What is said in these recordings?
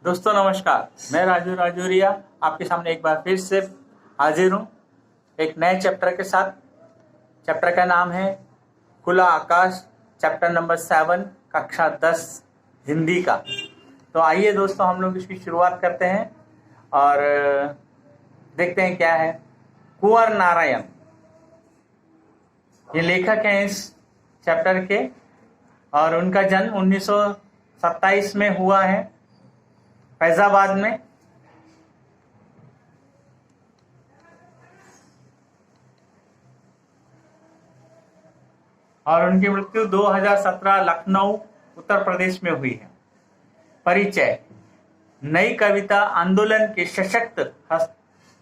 दोस्तों नमस्कार, मैं राजू राजौरिया आपके सामने एक बार फिर से हाजिर हूँ एक नए चैप्टर के साथ। चैप्टर का नाम है खुला आकाश, चैप्टर नंबर 7, कक्षा 10 हिंदी का। तो आइए दोस्तों हम लोग इसकी शुरुआत करते हैं और देखते हैं क्या है। कुंवर नारायण ये लेखक हैं इस चैप्टर के और उनका जन्म 1927 में हुआ है फैजाबाद में। और उनकी मृत्यु 2017 लखनऊ उत्तर प्रदेश में हुई है। परिचय। नई कविता आंदोलन के सशक्त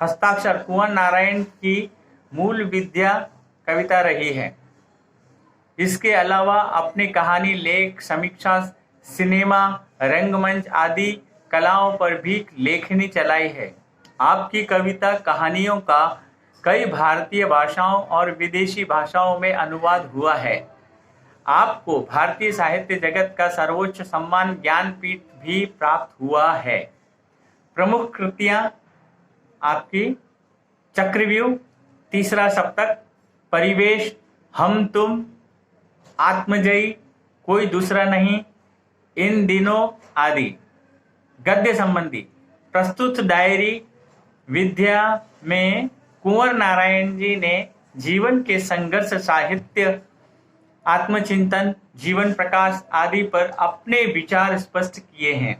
हस्ताक्षर कुंवर नारायण की मूल विद्या कविता रही है। इसके अलावा अपने कहानी, लेख, समीक्षा, सिनेमा, रंगमंच आदि कलाओं पर भी लेखनी चलाई है। आपकी कविता कहानियों का कई भारतीय भाषाओं और विदेशी भाषाओं में अनुवाद हुआ है। आपको भारतीय साहित्य जगत का सर्वोच्च सम्मान ज्ञानपीठ भी प्राप्त हुआ है। प्रमुख कृतियां आपकी चक्रव्यूह, तीसरा सप्तक, परिवेश, हम तुम, आत्मजयी, कोई दूसरा नहीं, इन दिनों आदि। गद्य संबंधी प्रस्तुत डायरी विद्या में कुंवर नारायण जी ने जीवन के संघर्ष, साहित्य, आत्मचिंतन, जीवन प्रकाश आदि पर अपने विचार स्पष्ट किए हैं।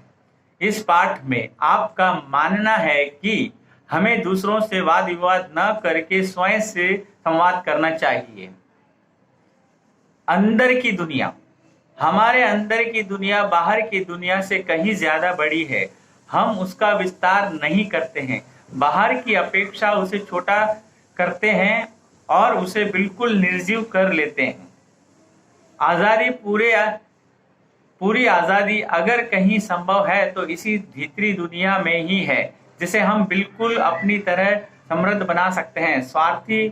इस पाठ में आपका मानना है कि हमें दूसरों से वाद विवाद न करके स्वयं से संवाद करना चाहिए। अंदर की दुनिया। हमारे अंदर की दुनिया बाहर की दुनिया से कहीं ज्यादा बड़ी है। हम उसका विस्तार नहीं करते हैं, बाहर की अपेक्षा उसे छोटा करते हैं और उसे बिल्कुल निर्जीव कर लेते हैं। आजादी, पूरी आजादी अगर कहीं संभव है तो इसी भीतरी दुनिया में ही है, जिसे हम बिल्कुल अपनी तरह समृद्ध बना सकते हैं। स्वार्थी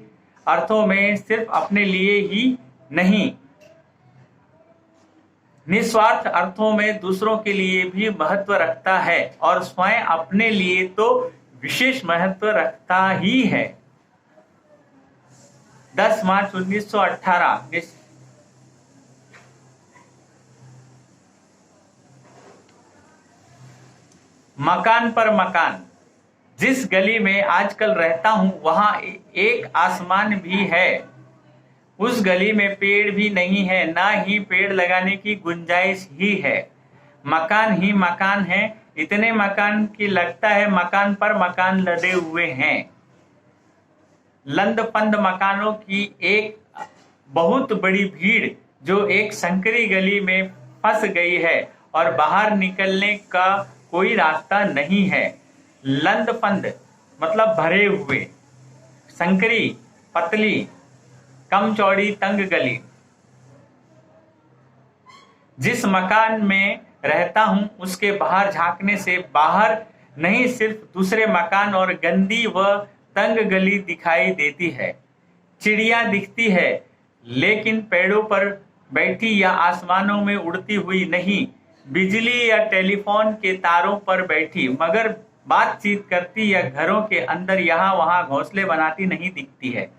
अर्थों में सिर्फ अपने लिए ही नहीं, निस्वार्थ अर्थों में दूसरों के लिए भी महत्व रखता है और स्वयं अपने लिए तो विशेष महत्व रखता ही है। 10 मार्च 1918। मकान पर मकान। जिस गली में आजकल रहता हूं वहां एक आसमान भी है। उस गली में पेड़ भी नहीं है, ना ही पेड़ लगाने की गुंजाइश ही है। मकान ही मकान है, इतने मकान की लगता है मकान पर मकान लदे हुए हैं। लंद फंद मकानों की एक बहुत बड़ी भीड़ जो एक संकरी गली में फंस गई है और बाहर निकलने का कोई रास्ता नहीं है। लंद फंद मतलब भरे हुए, संकरी पतली कम चौड़ी तंग गली। जिस मकान में रहता हूं उसके बाहर झांकने से बाहर नहीं सिर्फ दूसरे मकान और गंदी व तंग गली दिखाई देती है। चिड़िया दिखती है लेकिन पेड़ों पर बैठी या आसमानों में उड़ती हुई नहीं, बिजली या टेलीफोन के तारों पर बैठी मगर बातचीत करती या घरों के अंदर यहाँ वहां घोंसले बनाती नहीं दिखती है।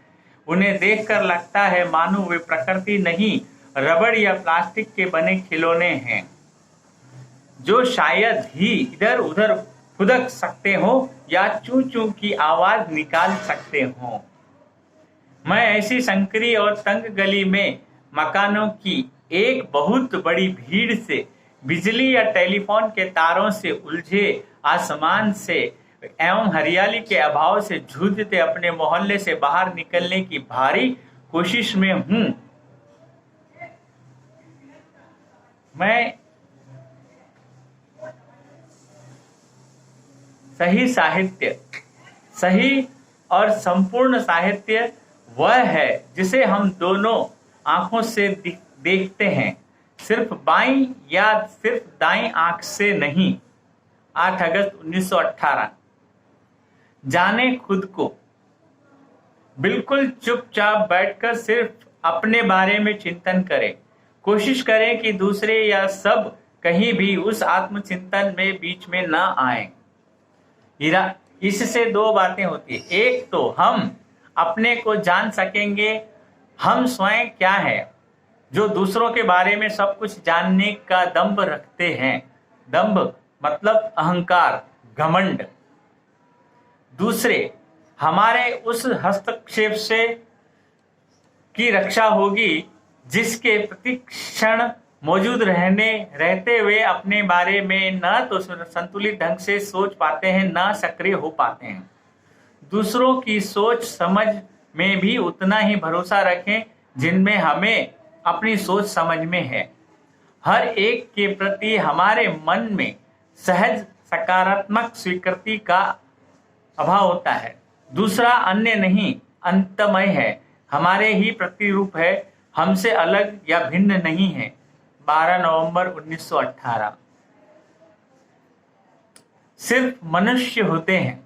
उन्हें देखकर लगता है मानो वे प्रकृति नहीं, रबड़ या प्लास्टिक के बने खिलौने हैं जो शायद ही इधर उधर फुदक सकते हो या चू चू की आवाज निकाल सकते हो। मैं ऐसी संकरी और तंग गली में मकानों की एक बहुत बड़ी भीड़ से, बिजली या टेलीफोन के तारों से उलझे आसमान से एवं हरियाली के अभाव से जूझते अपने मोहल्ले से बाहर निकलने की भारी कोशिश में हूं। मैं सही साहित्य, सही और संपूर्ण साहित्य वह है जिसे हम दोनों आंखों से देखते हैं, सिर्फ बाईं या सिर्फ दाईं आंख से नहीं। 8 अगस्त 1918। जाने खुद को। बिल्कुल चुपचाप बैठकर सिर्फ अपने बारे में चिंतन करें। कोशिश करें कि दूसरे या सब कहीं भी उस आत्मचिंतन में बीच में न आए। इससे दो बातें होती है। एक तो हम अपने को जान सकेंगे, हम स्वयं क्या है, जो दूसरों के बारे में सब कुछ जानने का दंभ रखते हैं। दंभ मतलब अहंकार, घमंड। दूसरे, हमारे उस हस्तक्षेप से की रक्षा होगी जिसके प्रतिक्षण मौजूद रहते हुए अपने बारे में न तो संतुलित ढंग से सोच पाते हैं, न सक्रिय हो पाते हैं। दूसरों की सोच समझ में भी उतना ही भरोसा रखें जिनमें हमें अपनी सोच समझ में है। हर एक के प्रति हमारे मन में सहज सकारात्मक स्वीकृति का अभाव होता है। दूसरा अन्य नहीं, अंतमय है, हमारे ही प्रतिरूप है, हमसे अलग या भिन्न नहीं है। 12 नवंबर 1918। सिर्फ मनुष्य होते हैं।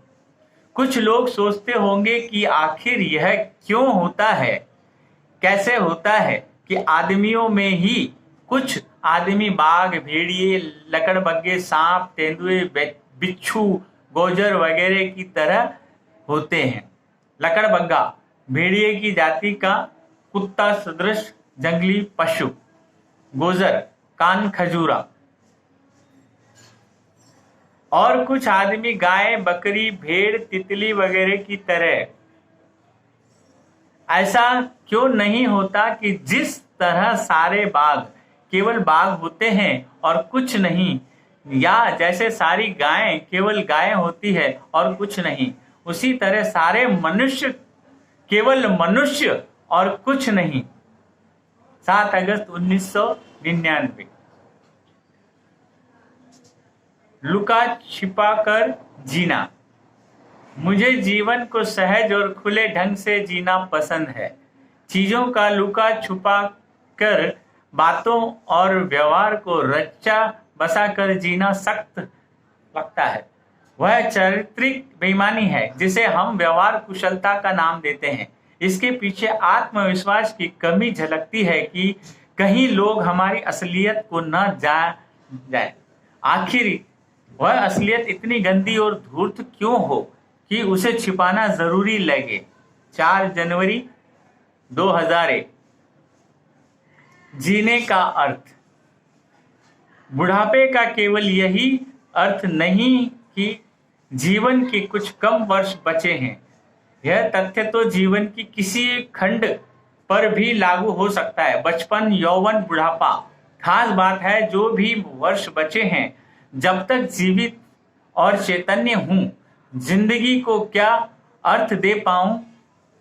कुछ लोग सोचते होंगे कि आखिर यह क्यों होता है, कैसे होता है कि आदमियों में ही कुछ आदमी बाघ, भेड़िए, लकड़बग्गे, सांप, तेंदुए, बिच्छू, गोजर वगैरह की तरह होते हैं। लकड़बग्गा भेड़िए की जाति का कुत्ता सदृश जंगली पशु। गोजर कान खजूरा। और कुछ आदमी गाय, बकरी, भेड़, तितली वगैरह की तरह। ऐसा क्यों नहीं होता कि जिस तरह सारे बाघ केवल बाघ होते हैं और कुछ नहीं, या जैसे सारी गायें केवल गायें होती है और कुछ नहीं, उसी तरह सारे मनुष्य केवल मनुष्य और कुछ नहीं। 7 अगस्त 1999। लुका छिपाकर जीना। मुझे जीवन को सहज और खुले ढंग से जीना पसंद है। चीजों का लुका छुपा कर बातों और व्यवहार को रचा बसा कर जीना सख्त लगता है। वह चारित्रिक बेईमानी है जिसे हम व्यवहार कुशलता का नाम देते हैं। इसके पीछे आत्मविश्वास की कमी झलकती है कि कहीं लोग हमारी असलियत को न जाए। आखिर वह असलियत इतनी गंदी और धूर्त क्यों हो कि उसे छिपाना जरूरी लगे। 4 जनवरी 2001। जीने का अर्थ। बुढ़ापे का केवल यही अर्थ नहीं कि जीवन के कुछ कम वर्ष बचे हैं। यह तथ्य तो जीवन की किसी खंड पर भी लागू हो सकता है। बचपन, यौवन, बुढ़ापा। खास बात है जो भी वर्ष बचे हैं, जब तक जीवित और चैतन्य हूं, जिंदगी को क्या अर्थ दे पाऊं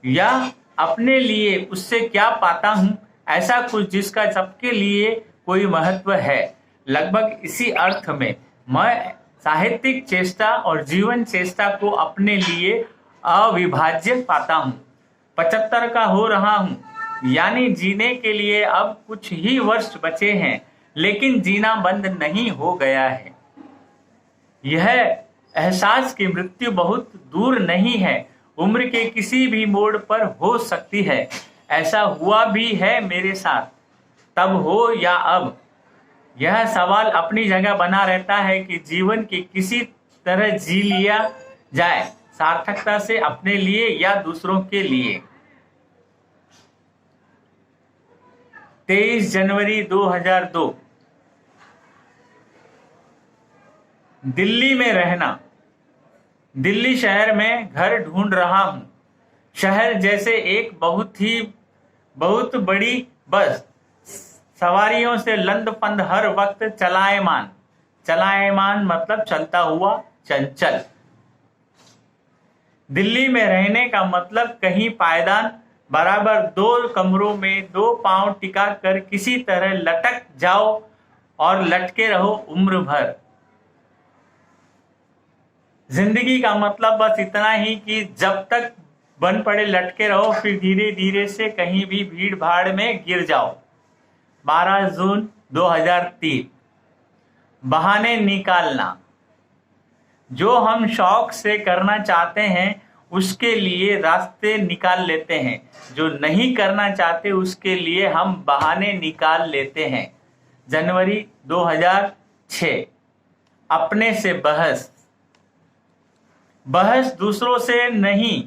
या अपने लिए उससे क्या पाता हूं, ऐसा कुछ जिसका सबके लिए कोई महत्व है। लगभग इसी अर्थ में मैं साहित्यिक चेष्टा और जीवन चेष्टा को अपने लिए अविभाज्य पाता हूं। 75 का हो रहा हूं, यानी जीने के लिए अब कुछ ही वर्ष बचे हैं, लेकिन जीना बंद नहीं हो गया है। यह एहसास की मृत्यु बहुत दूर नहीं है, उम्र के किसी भी मोड़ पर हो सकती है। ऐसा हुआ भी है मेरे साथ। तब हो या अब, यह सवाल अपनी जगह बना रहता है कि जीवन की किसी तरह जी लिया जाए, सार्थकता से, अपने लिए या दूसरों के लिए। 23 जनवरी 2002। दिल्ली में रहना। दिल्ली शहर में घर ढूंढ रहा हूं। शहर जैसे एक बहुत बड़ी बस, सवारियों से लंदफंद, हर वक्त चलायमान। चलायमान मतलब चलता हुआ, चंचल। दिल्ली में रहने का मतलब कहीं पायदान बराबर 2 कमरों में 2 पांव टिका कर किसी तरह लटक जाओ और लटके रहो उम्र भर। जिंदगी का मतलब बस इतना ही कि जब तक बन पड़े लटके रहो, फिर धीरे धीरे से कहीं भी भीड़ भाड़ में गिर जाओ। 12 जून 2003। बहाने निकालना। जो हम शौक से करना चाहते हैं उसके लिए रास्ते निकाल लेते हैं, जो नहीं करना चाहते उसके लिए हम बहाने निकाल लेते हैं। जनवरी 6. अपने से बहस दूसरों से नहीं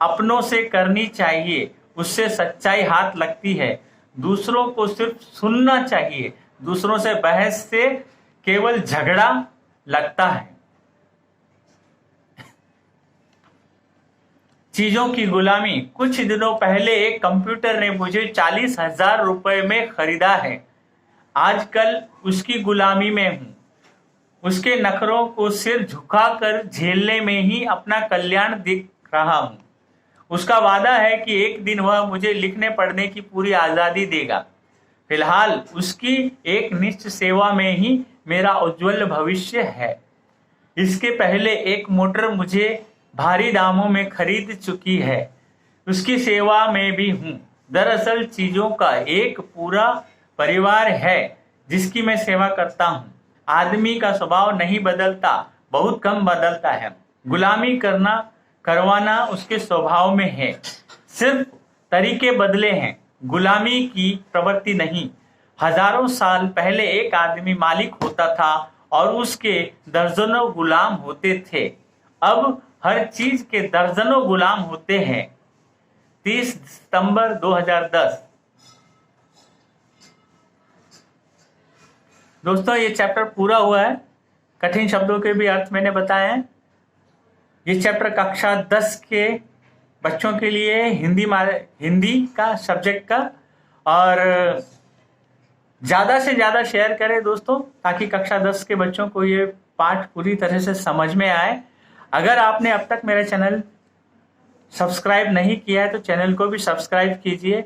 अपनों से करनी चाहिए, उससे सच्चाई हाथ लगती है। दूसरों को सिर्फ सुनना चाहिए, दूसरों से बहस से केवल झगड़ा लगता है। चीजों की गुलामी। कुछ दिनों पहले एक कंप्यूटर ने मुझे 40,000 रुपए में खरीदा है। आजकल उसकी गुलामी में हूं। उसके नखरों को सिर झुकाकर झेलने में ही अपना कल्याण दिख रहा हूं। उसका वादा है कि एक दिन वह मुझे लिखने पढ़ने की पूरी आजादी देगा। फिलहाल उसकी एक निष्ठ सेवा में ही मेरा उज्जवल भविष्य है। इसके पहले एक मोटर मुझे भारी दामों में खरीद चुकी है, उसकी सेवा में भी हूं। दरअसल चीजों का एक पूरा परिवार है जिसकी मैं सेवा करता हूं। आदमी का स्वभाव नहीं बदलता, बहुत कम बदलता है। गुलामी करवाना उसके स्वभाव में है, सिर्फ तरीके बदले हैं। गुलामी की प्रवृत्ति नहीं। हजारों साल पहले एक आदमी मालिक होता था और उसके दर्जनों गुलाम होते थे। अब हर चीज के दर्जनों गुलाम होते हैं। 30 सितंबर 2010। दोस्तों, ये चैप्टर पूरा हुआ है। कठिन शब्दों के भी अर्थ मैंने बताए हैं। ये चैप्टर कक्षा 10 के बच्चों के लिए हिंदी का सब्जेक्ट का, और ज्यादा से ज्यादा शेयर करें दोस्तों, ताकि कक्षा 10 के बच्चों को ये पाठ पूरी तरह से समझ में आए। अगर आपने अब तक मेरा चैनल सब्सक्राइब नहीं किया है तो चैनल को भी सब्सक्राइब कीजिए।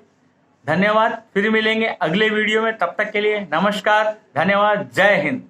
धन्यवाद। फिर मिलेंगे अगले वीडियो में। तब तक के लिए नमस्कार, धन्यवाद, जय हिंद।